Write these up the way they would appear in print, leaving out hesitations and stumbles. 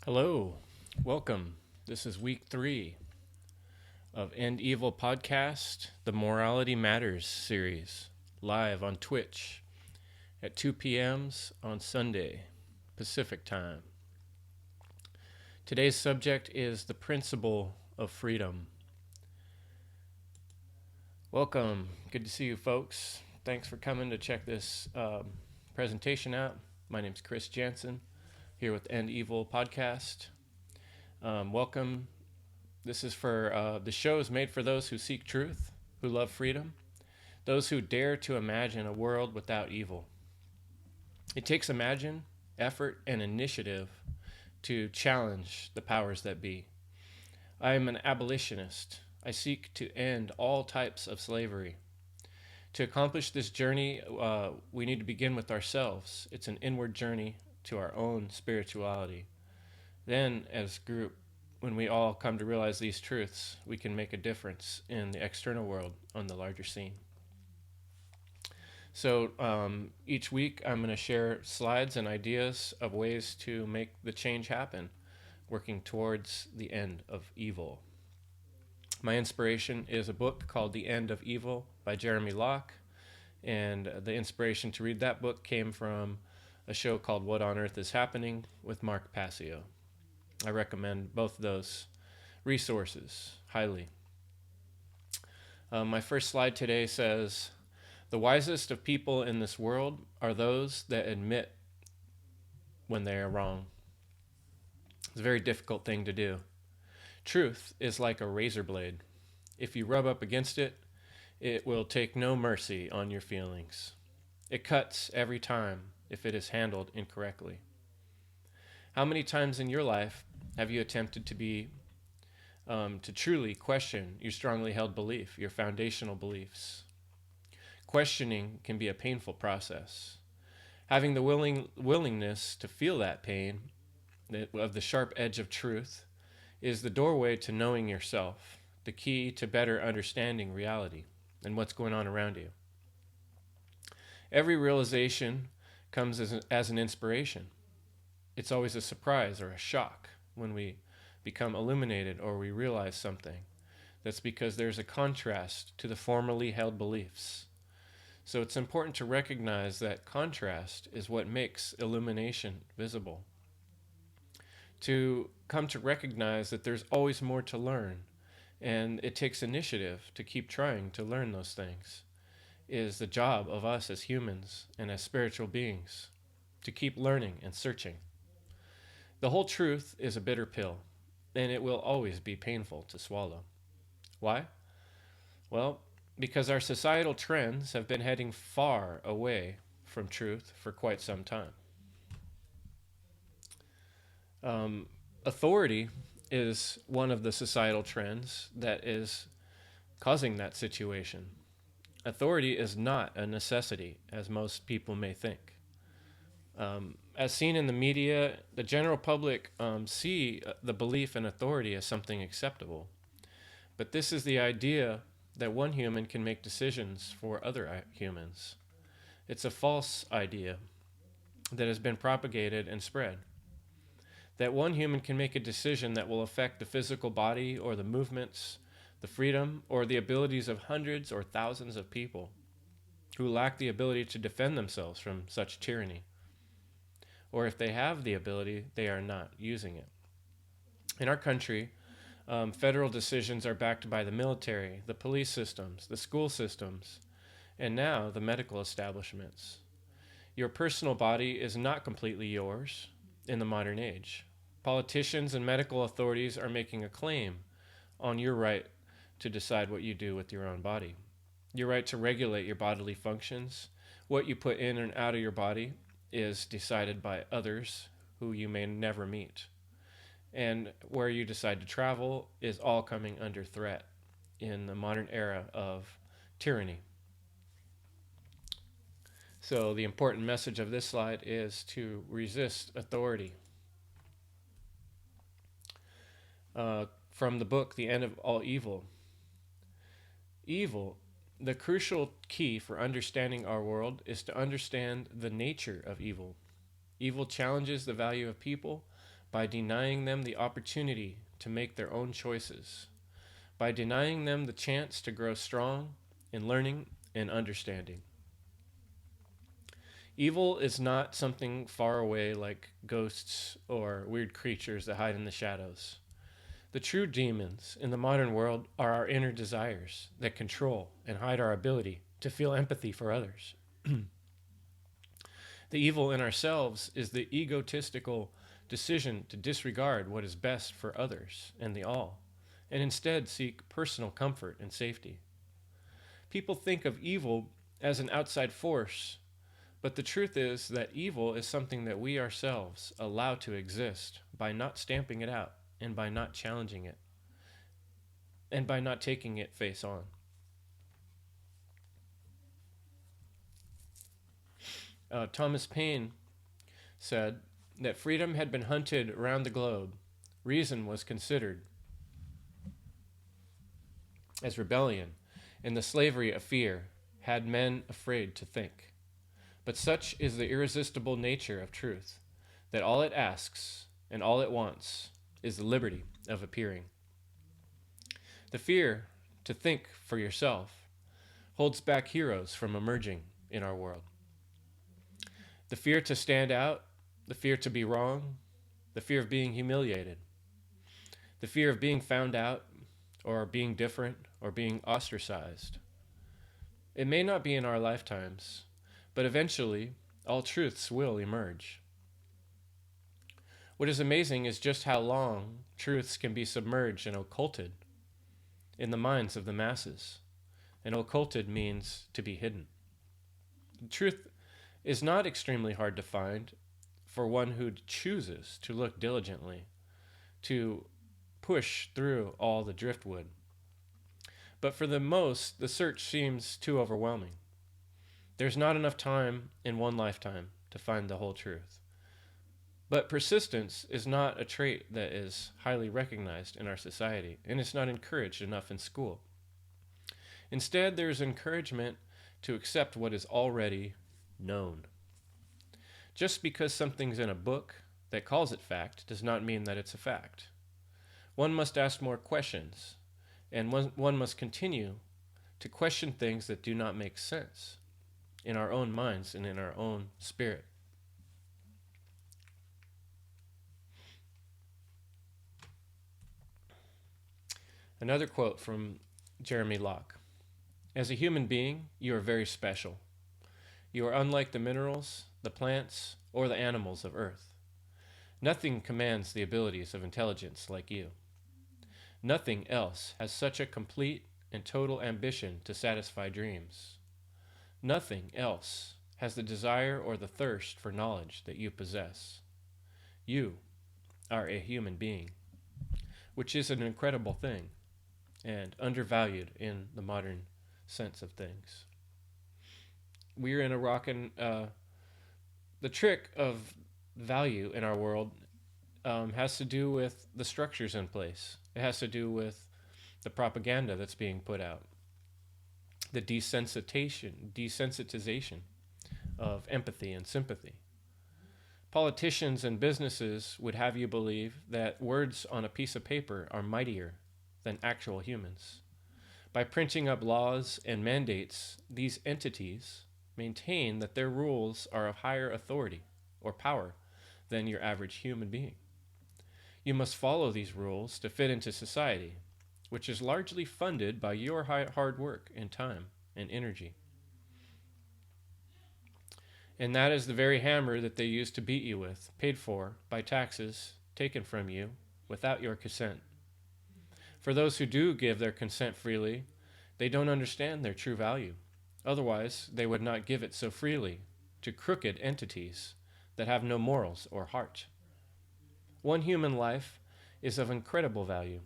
Hello, welcome. This is week 3 of End Evil Podcast, the Morality Matters series, live on Twitch at 2 p.m. on Sunday, Pacific time. Today's subject is the principle of freedom. Welcome. Good to see you, folks. Thanks for coming to check this presentation out. My name's Chris Jansen, here with End Evil Podcast. Welcome. This is for the show is made for those who seek truth, who love freedom, those who dare to imagine a world without evil. It takes effort, and initiative to challenge the powers that be. I am an abolitionist. I seek to end all types of slavery. To accomplish this journey, we need to begin with ourselves. It's an inward journey to our own spirituality. Then, as a group, when we all come to realize these truths, we can make a difference in the external world on the larger scene. So each week I'm going to share slides and ideas of ways to make the change happen, working towards the end of evil. My inspiration is a book called The End of Evil by Jeremy Locke, and the inspiration to read that book came from a show called What on Earth is Happening with Mark Passio. I recommend both of those resources highly. My first slide today says, the wisest of people in this world are those that admit when they are wrong. It's a very difficult thing to do. Truth is like a razor blade. If you rub up against it, it will take no mercy on your feelings. It cuts every time if it is handled incorrectly. How many times in your life have you attempted to truly question your strongly held belief, your foundational beliefs? Questioning can be a painful process. Having the willingness to feel that pain of the sharp edge of truth is the doorway to knowing yourself, the key to better understanding reality and what's going on around you. Every realization comes as an inspiration. It's always a surprise or a shock when we become illuminated or we realize something. That's because there's a contrast to the formerly held beliefs. So it's important to recognize that contrast is what makes illumination visible. To come to recognize that there's always more to learn, and it takes initiative to keep trying to learn those things, is the job of us as humans and as spiritual beings, to keep learning and searching. The whole truth is a bitter pill, and it will always be painful to swallow. Why? Well, because our societal trends have been heading far away from truth for quite some time. Authority is one of the societal trends that is causing that situation. Authority is not a necessity, as most people may think. As seen in the media, the general public see the belief in authority as something acceptable. But this is the idea that one human can make decisions for other humans. It's a false idea that has been propagated and spread. That one human can make a decision that will affect the physical body or the movements, the freedom, or the abilities of hundreds or thousands of people who lack the ability to defend themselves from such tyranny. Or if they have the ability, they are not using it. In our country, federal decisions are backed by the military, the police systems, the school systems, and now the medical establishments. Your personal body is not completely yours in the modern age. Politicians and medical authorities are making a claim on your right to decide what you do with your own body. Your right to regulate your bodily functions, what you put in and out of your body, is decided by others who you may never meet. And where you decide to travel is all coming under threat in the modern era of tyranny. So the important message of this slide is to resist authority. From the book, The End of All Evil. Evil, the crucial key for understanding our world is to understand the nature of evil. Evil challenges the value of people by denying them the opportunity to make their own choices, by denying them the chance to grow strong in learning and understanding. Evil is not something far away like ghosts or weird creatures that hide in the shadows. The true demons in the modern world are our inner desires that control and hide our ability to feel empathy for others. The evil in ourselves is the egotistical decision to disregard what is best for others and the all, and instead seek personal comfort and safety. People think of evil as an outside force, but the truth is that evil is something that we ourselves allow to exist by not stamping it out and by not challenging it and by not taking it face on. Thomas Paine said that freedom had been hunted around the globe. Reason was considered as rebellion, and the slavery of fear had men afraid to think. But such is the irresistible nature of truth, that all it asks and all it wants is the liberty of appearing. The fear to think for yourself holds back heroes from emerging in our world. The fear to stand out, the fear to be wrong, the fear of being humiliated, the fear of being found out or being different or being ostracized. It may not be in our lifetimes, but eventually all truths will emerge. What is amazing is just how long truths can be submerged and occulted in the minds of the masses. And occulted means to be hidden. The truth is not extremely hard to find for one who chooses to look diligently, to push through all the driftwood. But for the most, the search seems too overwhelming. There's not enough time in one lifetime to find the whole truth. But persistence is not a trait that is highly recognized in our society, and it's not encouraged enough in school. Instead, there's encouragement to accept what is already known. Just because something's in a book that calls it fact does not mean that it's a fact. One must ask more questions, and one must continue to question things that do not make sense in our own minds and in our own spirit. Another quote from Jeremy Locke. As a human being, you are very special. You are unlike the minerals, the plants, or the animals of Earth. Nothing commands the abilities of intelligence like you. Nothing else has such a complete and total ambition to satisfy dreams. Nothing else has the desire or the thirst for knowledge that you possess. You are a human being, which is an incredible thing and undervalued in the modern sense of things. We're in a rockin'. The trick of value in our world has to do with the structures in place. It has to do with the propaganda that's being put out, the desensitization of empathy and sympathy. Politicians and businesses would have you believe that words on a piece of paper are mightier than actual humans. By printing up laws and mandates, these entities maintain that their rules are of higher authority or power than your average human being. You must follow these rules to fit into society, which is largely funded by your hard work and time and energy. And that is the very hammer that they use to beat you with, paid for by taxes taken from you without your consent. For those who do give their consent freely, they don't understand their true value. Otherwise, they would not give it so freely to crooked entities that have no morals or heart. One human life is of incredible value.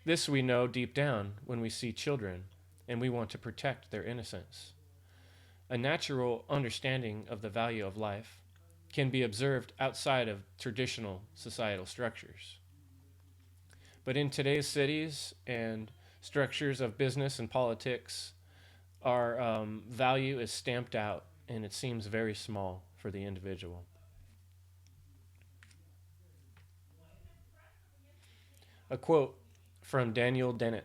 This we know deep down when we see children and we want to protect their innocence. A natural understanding of the value of life can be observed outside of traditional societal structures. But in today's cities and structures of business and politics, our value is stamped out and it seems very small for the individual. A quote from Daniel Dennett: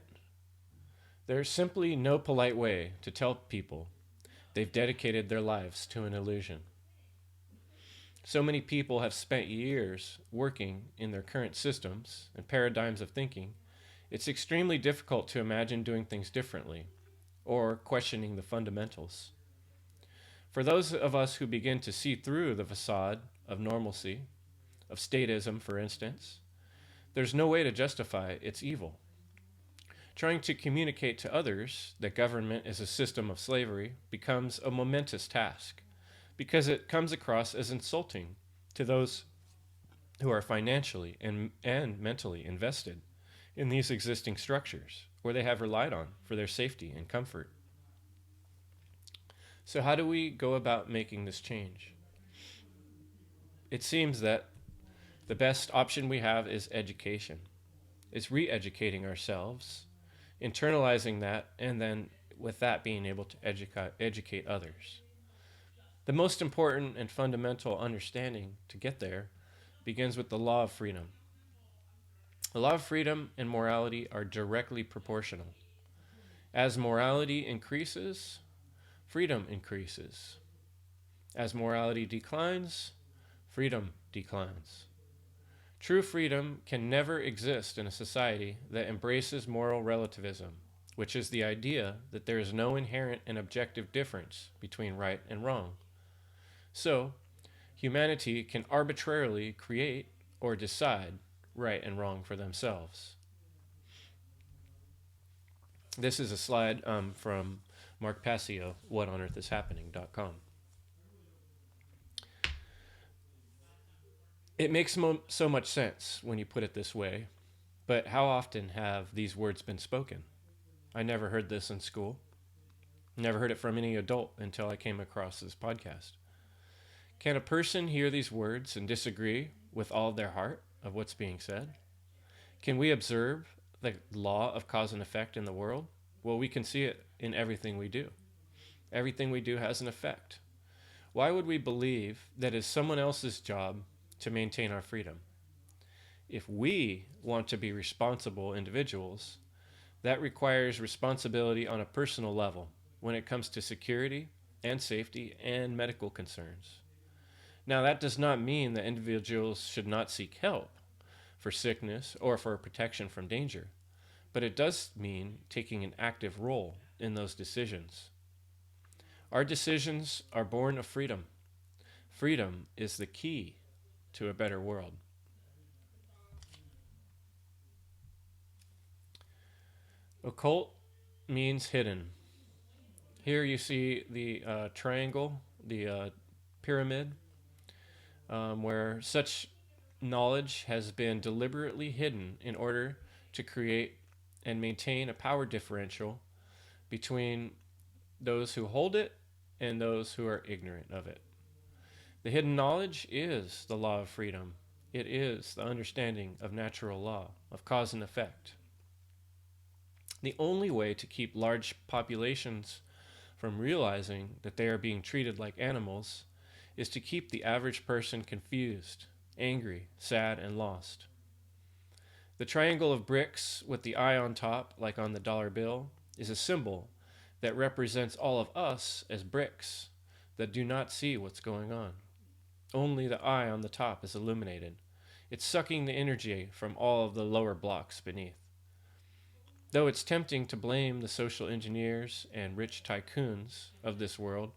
"There's simply no polite way to tell people they've dedicated their lives to an illusion. So many people have spent years working in their current systems and paradigms of thinking, it's extremely difficult to imagine doing things differently or questioning the fundamentals. For those of us who begin to see through the facade of normalcy, of statism, for instance, there's no way to justify its evil. Trying to communicate to others that government is a system of slavery becomes a momentous task because it comes across as insulting to those who are financially and mentally invested in these existing structures where they have relied on for their safety and comfort. So, how do we go about making this change? It seems that the best option we have is education. It's re educating ourselves, internalizing that, and then with that being able to educate others. The most important and fundamental understanding to get there begins with the law of freedom. The law of freedom and morality are directly proportional. As morality increases, freedom increases. As morality declines, freedom declines. True freedom can never exist in a society that embraces moral relativism, which is the idea that there is no inherent and objective difference between right and wrong. So, humanity can arbitrarily create or decide right and wrong for themselves. This is a slide from Mark Passio, whatonearthishappening.com. It makes so much sense when you put it this way, but how often have these words been spoken? I never heard this in school. Never heard it from any adult until I came across this podcast. Can a person hear these words and disagree with all of their heart of what's being said? Can we observe the law of cause and effect in the world? Well, we can see it in everything we do. Everything we do has an effect. Why would we believe that it's someone else's job to maintain our freedom? If we want to be responsible individuals, that requires responsibility on a personal level when it comes to security and safety and medical concerns. Now, that does not mean that individuals should not seek help for sickness or for protection from danger, but it does mean taking an active role in those decisions. Our decisions are born of freedom. Freedom is the key to a better world. Occult means hidden. Here you see the triangle, the pyramid, where such knowledge has been deliberately hidden in order to create and maintain a power differential between those who hold it and those who are ignorant of it. The hidden knowledge is the law of freedom. It is the understanding of natural law, of cause and effect. The only way to keep large populations from realizing that they are being treated like animals is to keep the average person confused, angry, sad, and lost. The triangle of bricks with the eye on top, like on the dollar bill, is a symbol that represents all of us as bricks that do not see what's going on. Only the eye on the top is illuminated. It's sucking the energy from all of the lower blocks beneath. Though it's tempting to blame the social engineers and rich tycoons of this world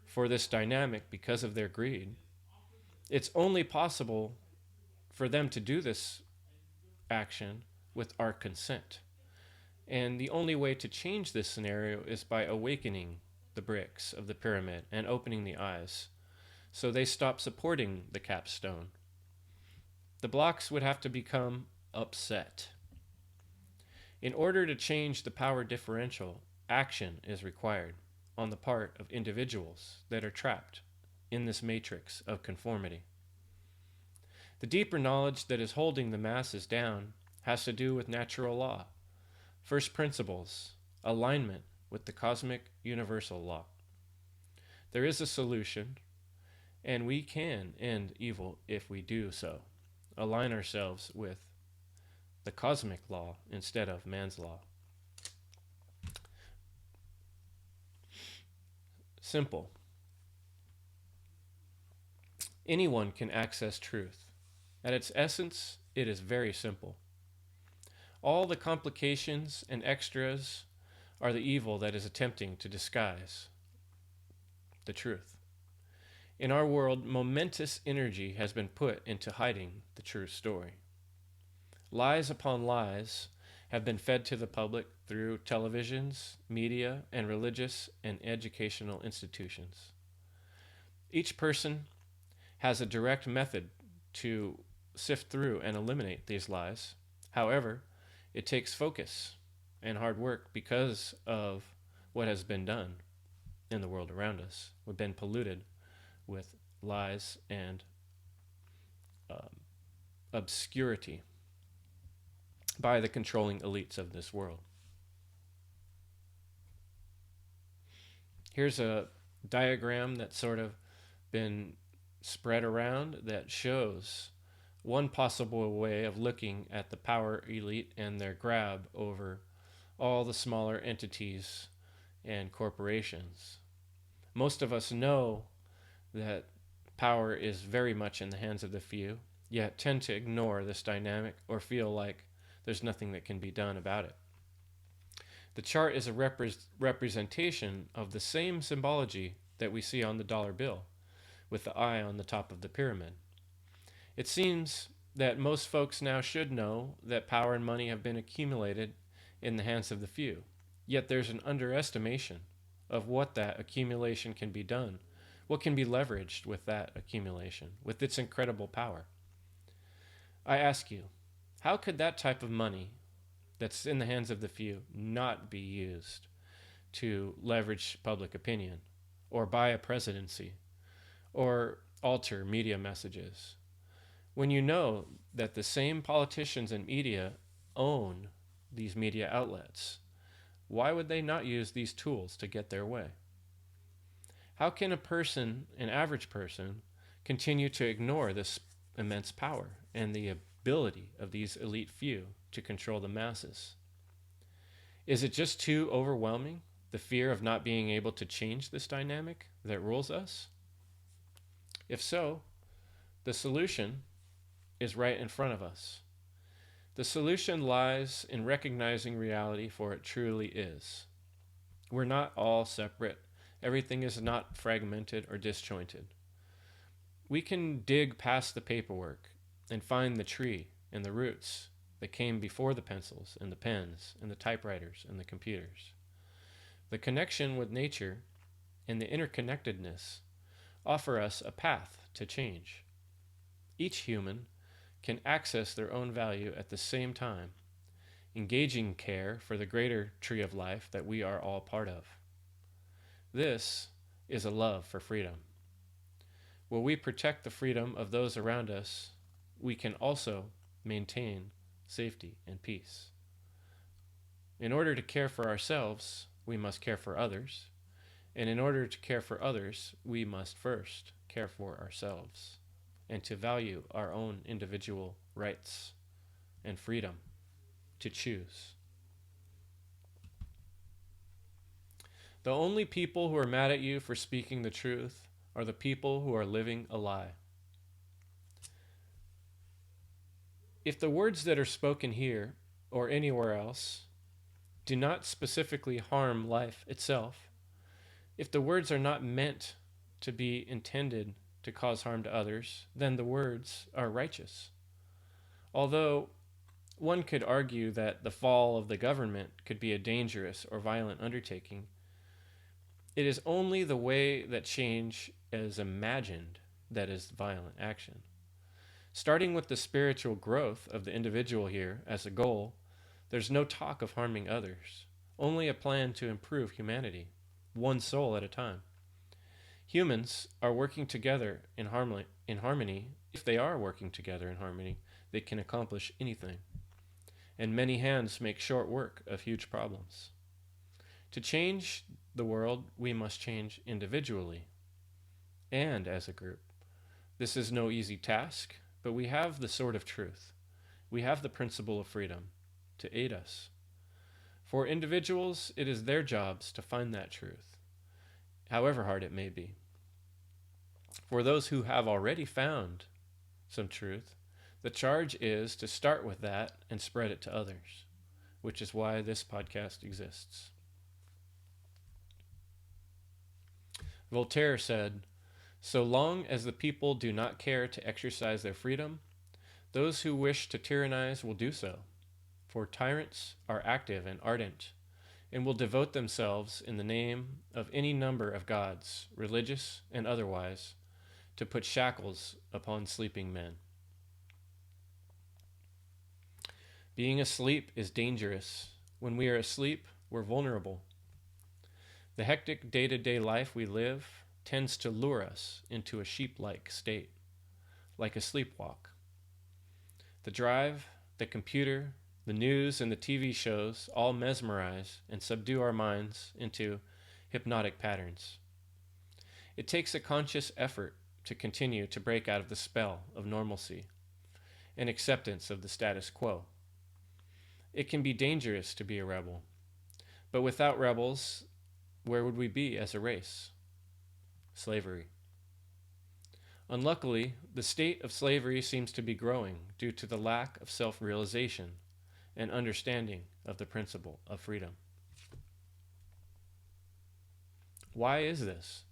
for this dynamic because of their greed, it's only possible for them to do this action with our consent. And the only way to change this scenario is by awakening the bricks of the pyramid and opening the eyes so they stop supporting the capstone. The blocks would have to become upset. In order to change the power differential, action is required on the part of individuals that are trapped in this matrix of conformity. The deeper knowledge that is holding the masses down has to do with natural law, first principles, alignment with the cosmic universal law. There is a solution, and we can end evil if we do so. Align ourselves with the cosmic law instead of man's law. Simple. Anyone can access truth. At its essence, it is very simple. All the complications and extras are the evil that is attempting to disguise the truth. In our world, momentous energy has been put into hiding the true story. Lies upon lies have been fed to the public through televisions, media, and religious and educational institutions. Each person has a direct method to sift through and eliminate these lies. However, it takes focus and hard work because of what has been done in the world around us. We've been polluted with lies and obscurity by the controlling elites of this world. Here's a diagram that's sort of been spread around that shows one possible way of looking at the power elite and their grab over all the smaller entities and corporations. Most of us know that power is very much in the hands of the few, yet tend to ignore this dynamic or feel like there's nothing that can be done about it. The chart is a representation of the same symbology that we see on the dollar bill, with the eye on the top of the pyramid. It seems that most folks now should know that power and money have been accumulated in the hands of the few, yet there's an underestimation of what that accumulation can be done, what can be leveraged with that accumulation, with its incredible power. I ask you, how could that type of money that's in the hands of the few not be used to leverage public opinion, or buy a presidency, or alter media messages? When you know that the same politicians and media own these media outlets, why would they not use these tools to get their way? How can a person, an average person, continue to ignore this immense power and the ability of these elite few to control the masses? Is it just too overwhelming, the fear of not being able to change this dynamic that rules us? If so, the solution is right in front of us. The solution lies in recognizing reality for it truly is. We're not all separate. Everything is not fragmented or disjointed. We can dig past the paperwork and find the tree and the roots that came before the pencils and the pens and the typewriters and the computers. The connection with nature and the interconnectedness offer us a path to change. Each human can access their own value at the same time, engaging care for the greater tree of life that we are all part of. This is a love for freedom. Will we protect the freedom of those around us, we can also maintain safety and peace. In order to care for ourselves, we must care for others. And in order to care for others, we must first care for ourselves and to value our own individual rights and freedom to choose. The only people who are mad at you for speaking the truth are the people who are living a lie. If the words that are spoken here or anywhere else do not specifically harm life itself, if the words are not meant to be intended to cause harm to others, then the words are righteous. Although one could argue that the fall of the government could be a dangerous or violent undertaking, it is only the way that change is imagined that is violent action. Starting with the spiritual growth of the individual here as a goal, there's no talk of harming others, only a plan to improve humanity, one soul at a time. Humans are working together in harmony. If they are working together in harmony, they can accomplish anything. And many hands make short work of huge problems. To change the world, we must change individually and as a group. This is no easy task, but we have the sword of truth, We have the principle of freedom to aid us. For individuals, it is their jobs to find that truth, however hard it may be. For those who have already found some truth, the charge is to start with that and spread it to others, which is why this podcast exists. Voltaire said, "So long as the people do not care to exercise their freedom, those who wish to tyrannize will do so, for tyrants are active and ardent, and will devote themselves in the name of any number of gods, religious and otherwise, to put shackles upon sleeping men." Being asleep is dangerous. When we are asleep, we're vulnerable. The hectic day-to-day life we live tends to lure us into a sheep-like state, like a sleepwalk. The drive, the computer, the news, and the TV shows all mesmerize and subdue our minds into hypnotic patterns. It takes a conscious effort to continue to break out of the spell of normalcy and acceptance of the status quo. It can be dangerous to be a rebel, but without rebels, where would we be as a race? Slavery. Unluckily, the state of slavery seems to be growing due to the lack of self-realization and understanding of the principle of freedom. Why is this?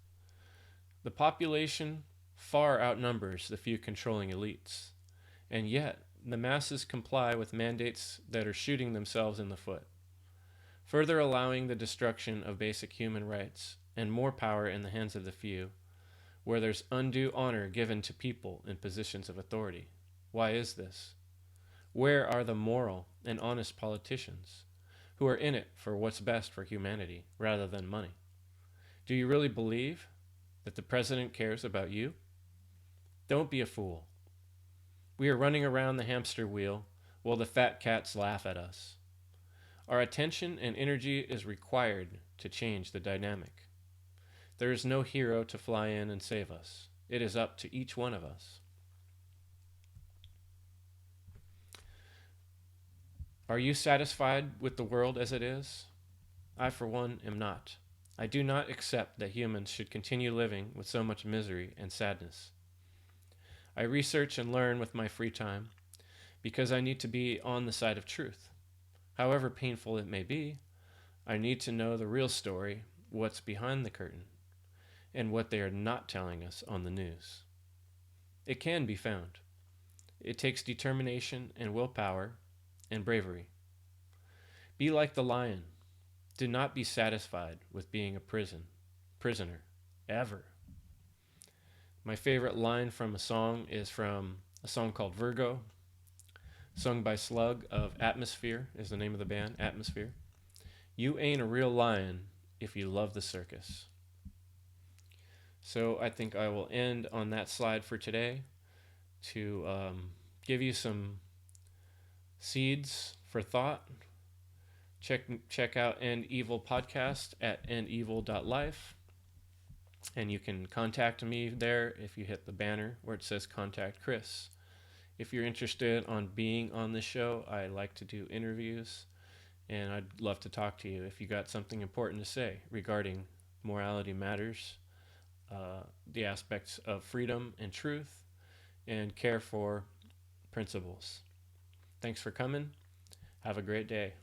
The population far outnumbers the few controlling elites, and yet the masses comply with mandates that are shooting themselves in the foot, further allowing the destruction of basic human rights and more power in the hands of the few, where there's undue honor given to people in positions of authority. Why is this? Where are the moral and honest politicians who are in it for what's best for humanity rather than money? Do you really believe that the president cares about you? Don't be a fool. We are running around the hamster wheel while the fat cats laugh at us. Our attention and energy is required to change the dynamic. There is no hero to fly in and save us. It is up to each one of us. Are you satisfied with the world as it is? I, for one, am not. I do not accept that humans should continue living with so much misery and sadness. I research and learn with my free time because I need to be on the side of truth. However painful it may be, I need to know the real story, what's behind the curtain, and what they are not telling us on the news. It can be found. It takes determination and willpower and bravery. Be like the lion. Do not be satisfied with being a prisoner, ever. My favorite line from a song is from a song called Virgo, sung by Slug of Atmosphere, is the name of the band, Atmosphere. You ain't a real lion if you love the circus. So I think I will end on that slide for today to give you some seeds for thought. Check out End Evil podcast at endevil.life. And you can contact me there if you hit the banner where it says Contact Chris. If you're interested on being on this show, I like to do interviews, and I'd love to talk to you if you got something important to say regarding morality matters, the aspects of freedom and truth, and care for principles. Thanks for coming. Have a great day.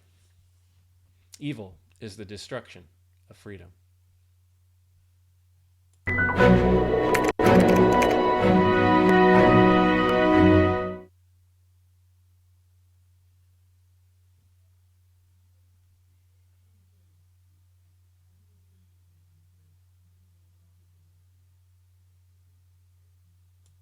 Evil is the destruction of freedom.